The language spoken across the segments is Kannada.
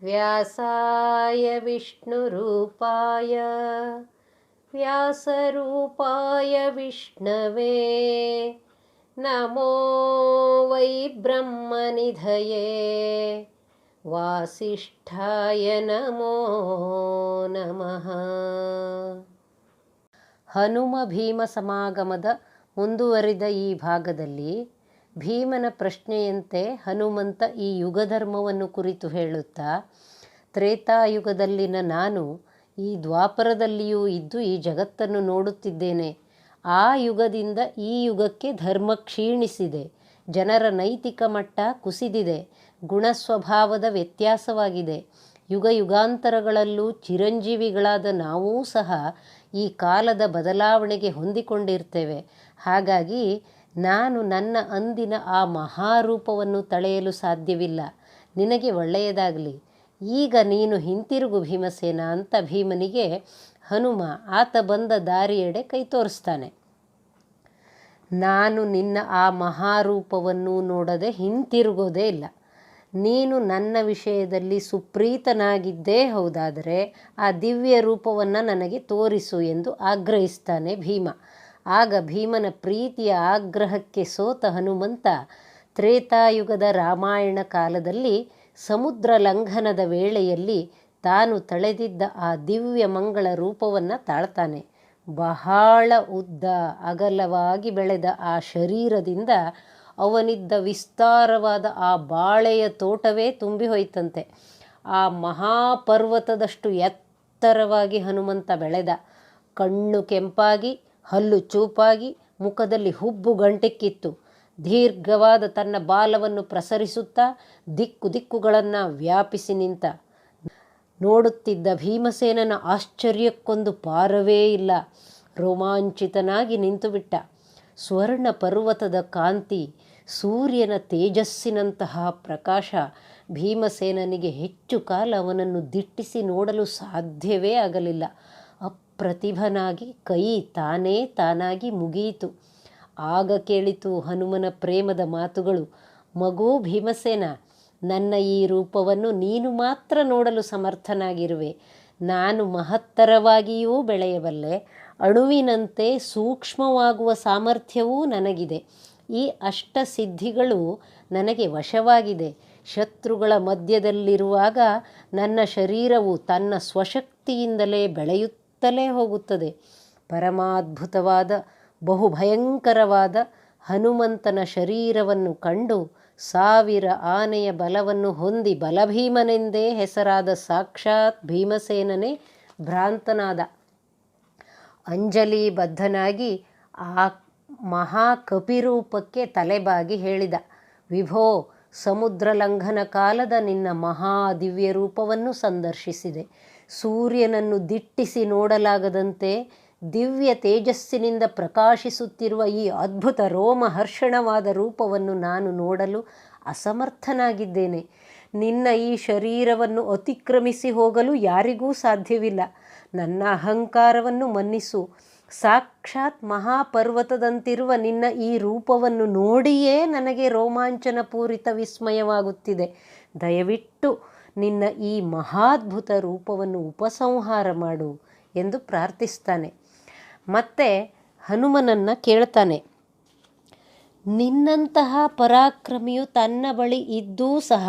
ವ್ಯಾಸಾಯ ವಿಷ್ಣುರೂಪಾಯ ವ್ಯಾಸರೂಪಾಯ ವಿಷ್ಣವೇ ನಮೋ ವೈ ಬ್ರಹ್ಮನಿಧಯೇ ವಾಸಿಷ್ಠಾಯ ನಮೋ ನಮಃ. ಹನುಮ ಭೀಮ ಸಮಾಗಮದ ಮುಂದುವರಿದ ಈ ಭಾಗದಲ್ಲಿ ಭೀಮನ ಪ್ರಶ್ನೆಯಂತೆ ಹನುಮಂತ ಈ ಯುಗಧರ್ಮವನ್ನು ಕುರಿತು ಹೇಳುತ್ತಾ, ತ್ರೇತಾಯುಗದಲ್ಲಿನ ನಾನು ಈ ದ್ವಾಪರದಲ್ಲಿಯೂ ಇದ್ದು ಈ ಜಗತ್ತನ್ನು ನೋಡುತ್ತಿದ್ದೇನೆ. ಆ ಯುಗದಿಂದ ಈ ಯುಗಕ್ಕೆ ಧರ್ಮ ಕ್ಷೀಣಿಸಿದೆ, ಜನರ ನೈತಿಕ ಮಟ್ಟ ಕುಸಿದಿದೆ, ಗುಣಸ್ವಭಾವದ ವ್ಯತ್ಯಾಸವಾಗಿದೆ. ಯುಗ ಯುಗಾಂತರಗಳಲ್ಲೂ ಚಿರಂಜೀವಿಗಳಾದ ನಾವೂ ಸಹ ಈ ಕಾಲದ ಬದಲಾವಣೆಗೆ ಹೊಂದಿಕೊಂಡಿರ್ತೇವೆ. ಹಾಗಾಗಿ ನಾನು ನನ್ನ ಅಂದಿನ ಆ ಮಹಾರೂಪವನ್ನು ತಳೆಯಲು ಸಾಧ್ಯವಿಲ್ಲ. ನಿನಗೆ ಒಳ್ಳೆಯದಾಗಲಿ, ಈಗ ನೀನು ಹಿಂತಿರುಗು ಭೀಮಸೇನ ಅಂತ ಭೀಮನಿಗೆ ಹನುಮ ಆತ ಬಂದ ದಾರಿಯೆಡೆ ಕೈ ತೋರಿಸ್ತಾನೆ. ನಾನು ನಿನ್ನ ಆ ಮಹಾರೂಪವನ್ನು ನೋಡದೆ ಹಿಂತಿರುಗೋದೇ ಇಲ್ಲ. ನೀನು ನನ್ನ ವಿಷಯದಲ್ಲಿ ಸುಪ್ರೀತನಾಗಿದ್ದೇ ಹೌದಾದರೆ ಆ ದಿವ್ಯ ರೂಪವನ್ನು ನನಗೆ ತೋರಿಸು ಎಂದು ಆಗ್ರಹಿಸ್ತಾನೆ ಭೀಮ. ಆಗ ಭೀಮನ ಪ್ರೀತಿಯ ಆಗ್ರಹಕ್ಕೆ ಸೋತ ಹನುಮಂತ ತ್ರೇತಾಯುಗದ ರಾಮಾಯಣ ಕಾಲದಲ್ಲಿ ಸಮುದ್ರ ಲಂಘನದ ವೇಳೆಯಲ್ಲಿ ತಾನು ತಳೆದಿದ್ದ ಆ ದಿವ್ಯ ಮಂಗಳ ರೂಪವನ್ನು ತಾಳ್ತಾನೆ. ಬಹಳ ಉದ್ದ ಅಗಲವಾಗಿ ಬೆಳೆದ ಆ ಶರೀರದಿಂದ ಅವನಿದ್ದ ವಿಸ್ತಾರವಾದ ಆ ಬಾಳೆಯ ತೋಟವೇ ತುಂಬಿ ಹೋಯ್ತಂತೆ. ಆ ಮಹಾಪರ್ವತದಷ್ಟು ಎತ್ತರವಾಗಿ ಹನುಮಂತ ಬೆಳೆದ. ಕಣ್ಣು ಕೆಂಪಾಗಿ, ಹಲ್ಲು ಚೂಪಾಗಿ, ಮುಖದಲ್ಲಿ ಹುಬ್ಬು ಗಂಟೆಕ್ಕಿತ್ತು. ದೀರ್ಘವಾದ ತನ್ನ ಬಾಲವನ್ನು ಪ್ರಸರಿಸುತ್ತಾ ದಿಕ್ಕು ದಿಕ್ಕುಗಳನ್ನು ವ್ಯಾಪಿಸಿ ನಿಂತ. ನೋಡುತ್ತಿದ್ದ ಭೀಮಸೇನನ ಆಶ್ಚರ್ಯಕ್ಕೊಂದು ಪಾರವೇ ಇಲ್ಲ. ರೋಮಾಂಚಿತನಾಗಿ ನಿಂತುಬಿಟ್ಟ. ಸ್ವರ್ಣ ಪರ್ವತದ ಕಾಂತಿ, ಸೂರ್ಯನ ತೇಜಸ್ಸಿನಂತಹ ಪ್ರಕಾಶ ಭೀಮಸೇನನಿಗೆ ಹೆಚ್ಚು ಕಾಲ ಅವನನ್ನು ದಿಟ್ಟಿಸಿ ನೋಡಲು ಸಾಧ್ಯವೇ ಆಗಲಿಲ್ಲ. ಅಪ್ರತಿಭನಾಗಿ ಕೈ ತಾನೇ ತಾನಾಗಿ ಮುಗಿಯಿತು. ಆಗ ಕೇಳಿತು ಹನುಮನ ಪ್ರೇಮದ ಮಾತುಗಳು. ಮಗು ಭೀಮಸೇನ, ನನ್ನ ಈ ರೂಪವನ್ನು ನೀನು ಮಾತ್ರ ನೋಡಲು ಸಮರ್ಥನಾಗಿರುವೆ. ನಾನು ಮಹತ್ತರವಾಗಿಯೂ ಬೆಳೆಯಬಲ್ಲೆ. ಅಣುವಿನಂತೆ ಸೂಕ್ಷ್ಮವಾಗುವ ಸಾಮರ್ಥ್ಯವೂ ನನಗಿದೆ. ಈ ಅಷ್ಟಸಿದ್ಧಿಗಳು ನನಗೆ ವಶವಾಗಿದೆ. ಶತ್ರುಗಳ ಮಧ್ಯದಲ್ಲಿರುವಾಗ ನನ್ನ ಶರೀರವು ತನ್ನ ಸ್ವಶಕ್ತಿಯಿಂದಲೇ ಬೆಳೆಯುತ್ತಲೇ ಹೋಗುತ್ತದೆ. ಪರಮಾದ್ಭುತವಾದ ಬಹುಭಯಂಕರವಾದ ಹನುಮಂತನ ಶರೀರವನ್ನು ಕಂಡು 1000 ಆನೆಯ ಬಲವನ್ನು ಹೊಂದಿ ಬಲಭೀಮನೆಂದೇ ಹೆಸರಾದ ಸಾಕ್ಷಾತ್ ಭೀಮಸೇನನೇ ಭ್ರಾಂತನಾದ. ಅಂಜಲಿಬದ್ಧನಾಗಿ ಆ ಮಹಾಕಪಿರೂಪಕ್ಕೆ ತಲೆಬಾಗಿ ಹೇಳಿದ, ವಿಭೋ, ಸಮುದ್ರ ಲಂಘನ ಕಾಲದ ನಿನ್ನ ಮಹಾದಿವ್ಯ ರೂಪವನ್ನು ಸಂದರ್ಶಿಸಿದೆ. ಸೂರ್ಯನನ್ನು ದಿಟ್ಟಿಸಿ ನೋಡಲಾಗದಂತೆ ದಿವ್ಯ ತೇಜಸ್ಸಿನಿಂದ ಪ್ರಕಾಶಿಸುತ್ತಿರುವ ಈ ಅದ್ಭುತ ರೋಮಹರ್ಷಣವಾದ ರೂಪವನ್ನು ನಾನು ನೋಡಲು ಅಸಮರ್ಥನಾಗಿದ್ದೇನೆ. ನಿನ್ನ ಈ ಶರೀರವನ್ನು ಅತಿಕ್ರಮಿಸಿ ಹೋಗಲು ಯಾರಿಗೂ ಸಾಧ್ಯವಿಲ್ಲ. ನನ್ನ ಅಹಂಕಾರವನ್ನು ಮನ್ನಿಸು. ಸಾಕ್ಷಾತ್ ಮಹಾಪರ್ವತದಂತಿರುವ ನಿನ್ನ ಈ ರೂಪವನ್ನು ನೋಡಿಯೇ ನನಗೆ ರೋಮಾಂಚನಪೂರಿತ ವಿಸ್ಮಯವಾಗುತ್ತಿದೆ. ದಯವಿಟ್ಟು ನಿನ್ನ ಈ ಮಹಾದ್ಭುತ ರೂಪವನ್ನು ಉಪಸಂಹಾರ ಮಾಡು ಎಂದು ಪ್ರಾರ್ಥಿಸ್ತಾನೆ. ಮತ್ತೆ ಹನುಮನನ್ನು ಕೇಳ್ತಾನೆ, ನಿನ್ನಂತಹ ಪರಾಕ್ರಮಿಯು ತನ್ನ ಬಳಿ ಇದ್ದೂ ಸಹ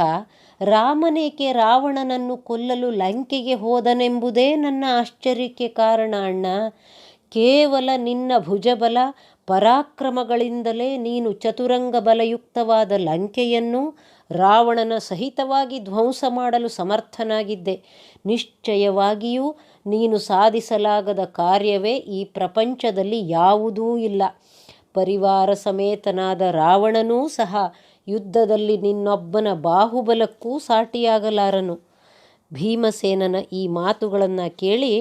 ರಾಮನೇಕೆ ರಾವಣನನ್ನು ಕೊಲ್ಲಲು ಲಂಕೆಗೆ ಹೋದನೆಂಬುದೇ ನನ್ನ ಆಶ್ಚರ್ಯಕ್ಕೆ ಕಾರಣ ಅಣ್ಣ. ಕೇವಲ ನಿನ್ನ ಭುಜಬಲ ಪರಾಕ್ರಮಗಳಿಂದಲೇ ನೀನು ಚತುರಂಗ ಬಲಯುಕ್ತವಾದ ಲಂಕೆಯನ್ನು ರಾವಣನ ಸಹಿತವಾಗಿ ಧ್ವಂಸ ಮಾಡಲು ಸಮರ್ಥನಾಗಿದ್ದೆ. ನಿಶ್ಚಯವಾಗಿಯೂ ನೀನು ಸಾಧಿಸಲಾಗದ ಕಾರ್ಯವೇ ಈ ಪ್ರಪಂಚದಲ್ಲಿ ಯಾವುದೂ ಇಲ್ಲ. ಪರಿವಾರ ಸಮೇತನಾದ ರಾವಣನೂ ಸಹ ಯುದ್ಧದಲ್ಲಿ ನಿನ್ನೊಬ್ಬನ ಬಾಹುಬಲಕ್ಕೂ ಸಾಟಿಯಾಗಲಾರನು. ಭೀಮಸೇನನ ಈ ಮಾತುಗಳನ್ನು ಕೇಳಿ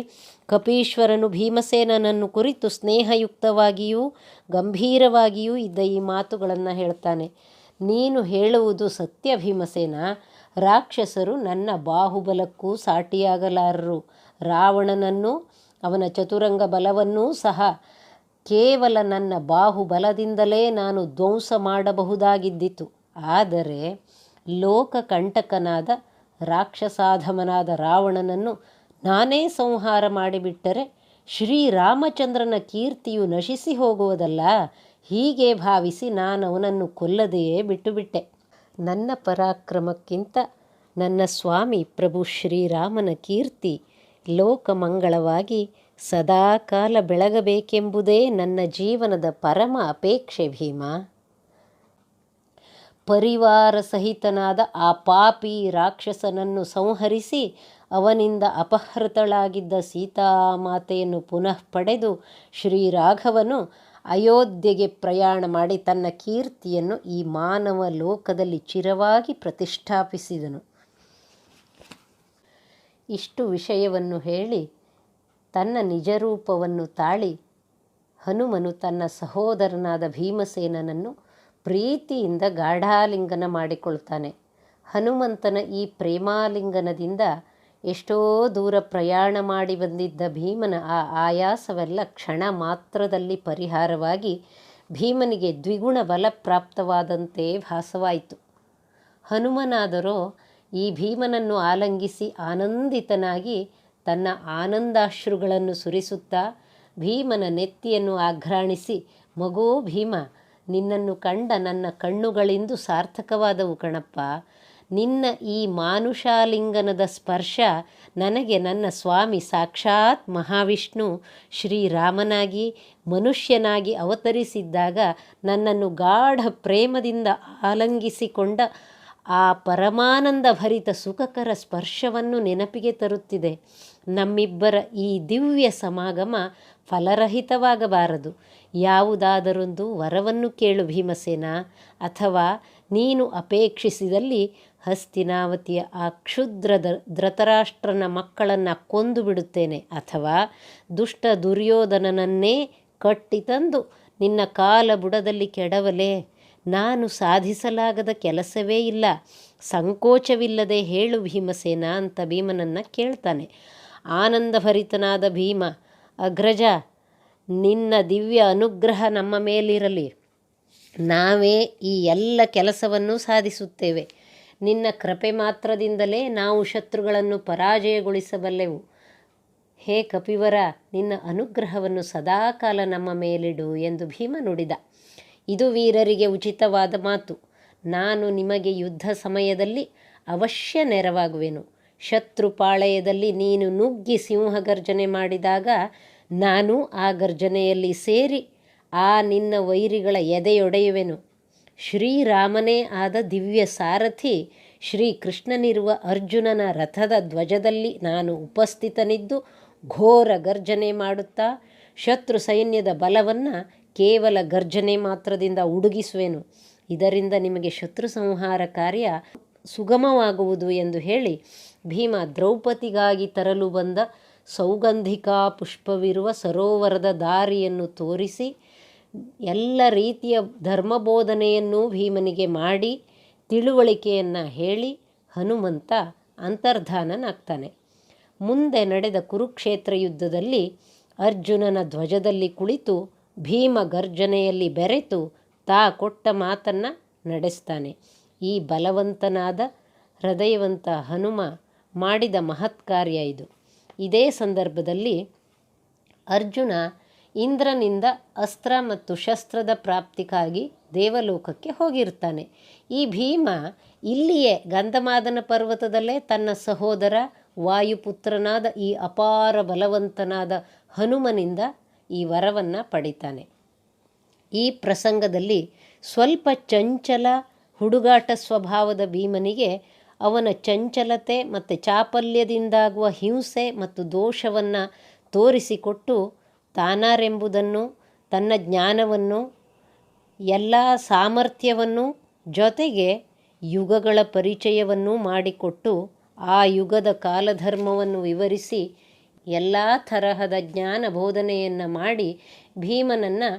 ಕಪೀಶ್ವರನು ಭೀಮಸೇನನನ್ನು ಕುರಿತು ಸ್ನೇಹಯುಕ್ತವಾಗಿಯೂ ಗಂಭೀರವಾಗಿಯೂ ಇದ್ದ ಈ ಮಾತುಗಳನ್ನು ಹೇಳ್ತಾನೆ. ನೀನು ಹೇಳುವುದು ಸತ್ಯ ಭೀಮಸೇನ. ರಾಕ್ಷಸರು ನನ್ನ ಬಾಹುಬಲಕ್ಕೂ ಸಾಟಿಯಾಗಲಾರರು. ರಾವಣನನ್ನು ಅವನ ಚತುರಂಗ ಬಲವನ್ನೂ ಸಹ ಕೇವಲ ನನ್ನ ಬಾಹುಬಲದಿಂದಲೇ ನಾನು ಧ್ವಂಸ ಮಾಡಬಹುದಾಗಿದ್ದಿತು. ಆದರೆ ಲೋಕಕಂಟಕನಾದ ರಾಕ್ಷಸಾಧಮನಾದ ರಾವಣನನ್ನು ನಾನೇ ಸಂಹಾರ ಮಾಡಿಬಿಟ್ಟರೆ ಶ್ರೀರಾಮಚಂದ್ರನ ಕೀರ್ತಿಯು ನಶಿಸಿ ಹೋಗುವುದಲ್ಲ. ಹೀಗೆ ಭಾವಿಸಿ ನಾನು ಅವನನ್ನು ಕೊಲ್ಲದೆಯೇ ಬಿಟ್ಟುಬಿಟ್ಟೆ. ನನ್ನ ಪರಾಕ್ರಮಕ್ಕಿಂತ ನನ್ನ ಸ್ವಾಮಿ ಪ್ರಭು ಶ್ರೀರಾಮನ ಕೀರ್ತಿ ಲೋಕಮಂಗಳವಾಗಿ ಸದಾಕಾಲ ಬೆಳಗಬೇಕೆಂಬುದೇ ನನ್ನ ಜೀವನದ ಪರಮ ಅಪೇಕ್ಷೆ ಭೀಮ. ಪರಿವಾರ ಸಹಿತನಾದ ಆ ಪಾಪಿ ರಾಕ್ಷಸನನ್ನು ಸಂಹರಿಸಿ ಅವನಿಂದ ಅಪಹೃತಳಾಗಿದ್ದ ಸೀತಾಮಾತೆಯನ್ನು ಪುನಃ ಪಡೆದು ಶ್ರೀರಾಘವನು ಅಯೋಧ್ಯೆಗೆ ಪ್ರಯಾಣ ಮಾಡಿ ತನ್ನ ಕೀರ್ತಿಯನ್ನು ಈ ಮಾನವ ಲೋಕದಲ್ಲಿ ಚಿರವಾಗಿ ಪ್ರತಿಷ್ಠಾಪಿಸಿದನು. ಇಷ್ಟು ವಿಷಯವನ್ನು ಹೇಳಿ ತನ್ನ ನಿಜರೂಪವನ್ನು ತಾಳಿ ಹನುಮನು ತನ್ನ ಸಹೋದರನಾದ ಭೀಮಸೇನನನ್ನು ಪ್ರೀತಿಯಿಂದ ಗಾಢಾಲಿಂಗನ ಮಾಡಿಕೊಳ್ತಾನೆ. ಹನುಮಂತನ ಈ ಪ್ರೇಮಾಲಿಂಗನದಿಂದ ಎಷ್ಟೋ ದೂರ ಪ್ರಯಾಣ ಮಾಡಿ ಬಂದಿದ್ದ ಭೀಮನ ಆ ಆಯಾಸವೆಲ್ಲ ಕ್ಷಣ ಮಾತ್ರದಲ್ಲಿ ಪರಿಹಾರವಾಗಿ ಭೀಮನಿಗೆ ದ್ವಿಗುಣ ಬಲ ಪ್ರಾಪ್ತವಾದಂತೆ ಭಾಸವಾಯಿತು. ಹನುಮನಾದರೋ ಈ ಭೀಮನನ್ನು ಆಲಂಗಿಸಿ ಆನಂದಿತನಾಗಿ ತನ್ನ ಆನಂದಾಶ್ರುಗಳನ್ನು ಸುರಿಸುತ್ತಾ ಭೀಮನ ನೆತ್ತಿಯನ್ನು ಆಘ್ರಾಣಿಸಿ, ಮಗೋ ಭೀಮ, ನಿನ್ನನ್ನು ಕಂಡ ನನ್ನ ಕಣ್ಣುಗಳಿಂದು ಸಾರ್ಥಕವಾದವು ಕಣಪ್ಪ. ನಿನ್ನ ಈ ಮಾನುಷಾಲಿಂಗನದ ಸ್ಪರ್ಶ ನನಗೆ ನನ್ನ ಸ್ವಾಮಿ ಸಾಕ್ಷಾತ್ ಮಹಾವಿಷ್ಣು ಶ್ರೀರಾಮನಾಗಿ ಮನುಷ್ಯನಾಗಿ ಅವತರಿಸಿದ್ದಾಗ ನನ್ನನ್ನು ಗಾಢ ಪ್ರೇಮದಿಂದ ಆಲಂಗಿಸಿಕೊಂಡ ಆ ಪರಮಾನಂದ ಭರಿತ ಸುಖಕರ ಸ್ಪರ್ಶವನ್ನು ನೆನಪಿಗೆ ತರುತ್ತಿದೆ. ನಮ್ಮಿಬ್ಬರ ಈ ದಿವ್ಯ ಸಮಾಗಮ ಫಲರಹಿತವಾಗಬಾರದು. ಯಾವುದಾದರೊಂದು ವರವನ್ನು ಕೇಳು ಭೀಮಸೇನ, ಅಥವಾ ನೀನು ಅಪೇಕ್ಷಿಸಿದಲ್ಲಿ ಹಸ್ತಿನಾವತಿಯ ಆ ಕ್ಷುದ್ರ ಧೃತರಾಷ್ಟ್ರನ ಮಕ್ಕಳನ್ನು ಕೊಂದು ಬಿಡುತ್ತೇನೆ, ಅಥವಾ ದುಷ್ಟ ದುರ್ಯೋಧನನನ್ನೇ ಕಟ್ಟಿತಂದು ನಿನ್ನ ಕಾಲ ಬುಡದಲ್ಲಿ ಕೆಡವಲೇ. ನಾನು ಸಾಧಿಸಲಾಗದ ಕೆಲಸವೇ ಇಲ್ಲ, ಸಂಕೋಚವಿಲ್ಲದೆ ಹೇಳು ಭೀಮಸೇನ ಅಂತ ಭೀಮನನ್ನು ಕೇಳ್ತಾನೆ. ಆನಂದಭರಿತನಾದ ಭೀಮ, ಅಗ್ರಜ, ನಿನ್ನ ದಿವ್ಯ ಅನುಗ್ರಹ ನಮ್ಮ ಮೇಲಿರಲಿ. ನಾವೇ ಈ ಎಲ್ಲ ಕೆಲಸವನ್ನು ಸಾಧಿಸುತ್ತೇವೆ. ನಿನ್ನ ಕೃಪೆ ಮಾತ್ರದಿಂದಲೇ ನಾವು ಶತ್ರುಗಳನ್ನು ಪರಾಜಯಗೊಳಿಸಬಲ್ಲೆವು. ಹೇ ಕಪಿವರ, ನಿನ್ನ ಅನುಗ್ರಹವನ್ನು ಸದಾಕಾಲ ನಮ್ಮ ಮೇಲಿಡು ಎಂದು ಭೀಮ ನುಡಿದ. ಇದು ವೀರರಿಗೆ ಉಚಿತವಾದ ಮಾತು. ನಾನು ನಿಮಗೆ ಯುದ್ಧ ಸಮಯದಲ್ಲಿ ಅವಶ್ಯ ನೆರವಾಗುವೆನು. ಶತ್ರುಪಾಳೆಯದಲ್ಲಿ ನೀನು ನುಗ್ಗಿ ಸಿಂಹಗರ್ಜನೆ ಮಾಡಿದಾಗ ನಾನು ಆ ಗರ್ಜನೆಯಲ್ಲಿ ಸೇರಿ ಆ ನಿನ್ನ ವೈರಿಗಳ ಎದೆಯೊಡೆಯುವೆನು. ಶ್ರೀರಾಮನೇ ಆದ ದಿವ್ಯ ಸಾರಥಿ ಶ್ರೀಕೃಷ್ಣನಿರುವ ಅರ್ಜುನನ ರಥದ ಧ್ವಜದಲ್ಲಿ ನಾನು ಉಪಸ್ಥಿತನಿದ್ದು ಘೋರ ಗರ್ಜನೆ ಮಾಡುತ್ತಾ ಶತ್ರು ಸೈನ್ಯದ ಬಲವನ್ನು ಕೇವಲ ಗರ್ಜನೆ ಮಾತ್ರದಿಂದ ಉಡುಗಿಸುವೆನು. ಇದರಿಂದ ನಿಮಗೆ ಶತ್ರು ಸಂಹಾರ ಕಾರ್ಯ ಸುಗಮವಾಗುವುದು ಎಂದು ಹೇಳಿ ಭೀಮ ದ್ರೌಪದಿಗಾಗಿ ತರಲು ಬಂದ ಸೌಗಂಧಿಕಾ ಪುಷ್ಪವಿರುವ ಸರೋವರದ ದಾರಿಯನ್ನು ತೋರಿಸಿ ಎಲ್ಲ ರೀತಿಯ ಧರ್ಮಬೋಧನೆಯನ್ನು ಭೀಮನಿಗೆ ಮಾಡಿ ತಿಳುವಳಿಕೆಯನ್ನು ಹೇಳಿ ಹನುಮಂತ ಅಂತರ್ಧಾನನಾಗ್ತಾನೆ. ಮುಂದೆ ನಡೆದ ಕುರುಕ್ಷೇತ್ರ ಯುದ್ಧದಲ್ಲಿ ಅರ್ಜುನನ ಧ್ವಜದಲ್ಲಿ ಕುಳಿತು ಭೀಮ ಗರ್ಜನೆಯಲ್ಲಿ ಬೆರೆತು ತಾ ಕೊಟ್ಟ ಮಾತನ್ನು ನಡೆಸ್ತಾನೆ. ಈ ಬಲವಂತನಾದ ಹೃದಯವಂತ ಹನುಮ ಮಾಡಿದ ಮಹತ್ಕಾರ್ಯ ಇದು. ಇದೇ ಸಂದರ್ಭದಲ್ಲಿ ಅರ್ಜುನ ಇಂದ್ರನಿಂದ ಅಸ್ತ್ರ ಮತ್ತು ಶಸ್ತ್ರದ ಪ್ರಾಪ್ತಿಗಾಗಿ ದೇವಲೋಕಕ್ಕೆ ಹೋಗಿರ್ತಾನೆ. ಈ ಭೀಮ ಇಲ್ಲಿಯೇ ಗಂಧಮಾದನ ಪರ್ವತದಲ್ಲೇ ತನ್ನ ಸಹೋದರ ವಾಯುಪುತ್ರನಾದ ಈ ಅಪಾರ ಬಲವಂತನಾದ ಹನುಮನಿಂದ ಈ ವರವನ್ನು ಪಡಿತಾನೆ. ಈ ಪ್ರಸಂಗದಲ್ಲಿ ಸ್ವಲ್ಪ ಚಂಚಲ ಹುಡುಗಾಟ ಸ್ವಭಾವದ ಭೀಮನಿಗೆ ಅವನ ಚಂಚಲತೆ ಮತ್ತು ಚಾಪಲ್ಯದಿಂದಾಗುವ ಹಿಂಸೆ ಮತ್ತು ದೋಷವನ್ನು ತೋರಿಸಿಕೊಟ್ಟು ತಾನಾರೆಂಬುದನ್ನು, ತನ್ನ ಜ್ಞಾನವನ್ನು, ಎಲ್ಲ ಸಾಮರ್ಥ್ಯವನ್ನು, ಜೊತೆಗೆ ಯುಗಗಳ ಪರಿಚಯವನ್ನು ಮಾಡಿಕೊಟ್ಟು ಆ ಯುಗದ ಕಾಲಧರ್ಮವನ್ನು ವಿವರಿಸಿ ಎಲ್ಲ ತರಹದ ಜ್ಞಾನ ಬೋಧನೆಯನ್ನು ಮಾಡಿ ಭೀಮನನ್ನು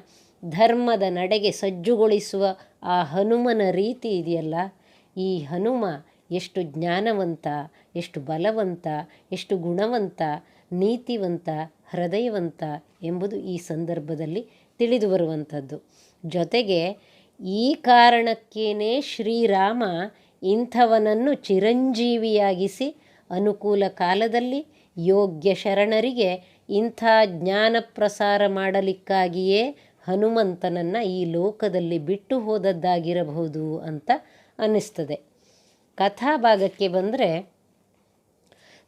ಧರ್ಮದ ನಡೆಗೆ ಸಜ್ಜುಗೊಳಿಸುವ ಆ ಹನುಮನ ರೀತಿ ಇದೆಯಲ್ಲ, ಈ ಹನುಮ ಎಷ್ಟು ಜ್ಞಾನವಂತ, ಎಷ್ಟು ಬಲವಂತ, ಎಷ್ಟು ಗುಣವಂತ, ನೀತಿವಂತ, ಹೃದಯವಂತ ಎಂಬುದು ಈ ಸಂದರ್ಭದಲ್ಲಿ ತಿಳಿದು ಬರುವಂಥದ್ದು. ಜೊತೆಗೆ ಈ ಕಾರಣಕ್ಕೇನೆ ಶ್ರೀರಾಮ ಇಂಥವನನ್ನು ಚಿರಂಜೀವಿಯಾಗಿಸಿ ಅನುಕೂಲ ಕಾಲದಲ್ಲಿ ಯೋಗ್ಯ ಶರಣರಿಗೆ ಇಂಥ ಜ್ಞಾನ ಪ್ರಸಾರ ಮಾಡಲಿಕ್ಕಾಗಿಯೇ ಹನುಮಂತನನ್ನು ಈ ಲೋಕದಲ್ಲಿ ಬಿಟ್ಟು ಹೋದದ್ದಾಗಿರಬಹುದು ಅಂತ ಅನ್ನಿಸ್ತದೆ. ಕಥಾಭಾಗಕ್ಕೆ ಬಂದರೆ,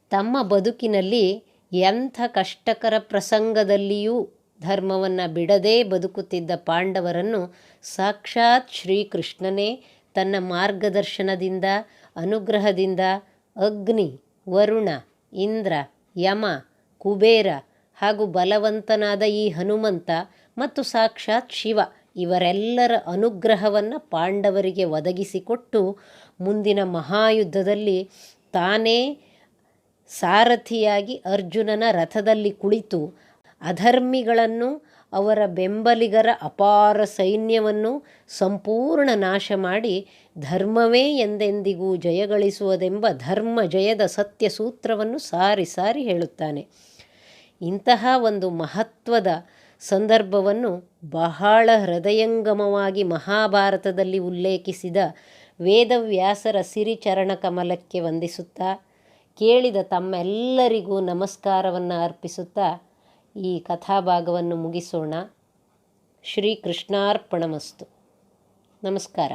ತಮ್ಮ ಬದುಕಿನಲ್ಲಿ ಎಂಥ ಕಷ್ಟಕರ ಪ್ರಸಂಗದಲ್ಲಿಯೂ ಧರ್ಮವನ್ನು ಬಿಡದೇ ಬದುಕುತ್ತಿದ್ದ ಪಾಂಡವರನ್ನು ಸಾಕ್ಷಾತ್ ಶ್ರೀಕೃಷ್ಣನೇ ತನ್ನ ಮಾರ್ಗದರ್ಶನದಿಂದ, ಅನುಗ್ರಹದಿಂದ ಅಗ್ನಿ, ವರುಣ, ಇಂದ್ರ, ಯಮ, ಕುಬೇರ ಹಾಗೂ ಬಲವಂತನಾದ ಈ ಹನುಮಂತ ಮತ್ತು ಸಾಕ್ಷಾತ್ ಶಿವ ಇವರೆಲ್ಲರ ಅನುಗ್ರಹವನ್ನು ಪಾಂಡವರಿಗೆ ಒದಗಿಸಿಕೊಟ್ಟು ಮುಂದಿನ ಮಹಾಯುದ್ಧದಲ್ಲಿ ತಾನೇ ಸಾರಥಿಯಾಗಿ ಅರ್ಜುನನ ರಥದಲ್ಲಿ ಕುಳಿತು ಅಧರ್ಮಿಗಳನ್ನು, ಅವರ ಬೆಂಬಲಿಗರ ಅಪಾರ ಸೈನ್ಯವನ್ನು ಸಂಪೂರ್ಣ ನಾಶ ಮಾಡಿ ಧರ್ಮವೇ ಎಂದೆಂದಿಗೂ ಜಯಗಳಿಸುವುದೆಂಬ ಧರ್ಮ ಜಯದ ಸತ್ಯ ಸೂತ್ರವನ್ನು ಸಾರಿ ಸಾರಿ ಹೇಳುತ್ತಾನೆ. ಇಂತಹ ಒಂದು ಮಹತ್ವದ ಸಂದರ್ಭವನ್ನು ಬಹಳ ಹೃದಯಂಗಮವಾಗಿ ಮಹಾಭಾರತದಲ್ಲಿ ಉಲ್ಲೇಖಿಸಿದ ವೇದವ್ಯಾಸರ ಸಿರಿಚರಣ ಕಮಲಕ್ಕೆ ವಂದಿಸುತ್ತಾ, ಕೇಳಿದ ತಮ್ಮೆಲ್ಲರಿಗೂ ನಮಸ್ಕಾರವನ್ನು ಅರ್ಪಿಸುತ್ತಾ ಈ ಕಥಾಭಾಗವನ್ನು ಮುಗಿಸೋಣ. ಶ್ರೀಕೃಷ್ಣಾರ್ಪಣಮಸ್ತು. ನಮಸ್ಕಾರ.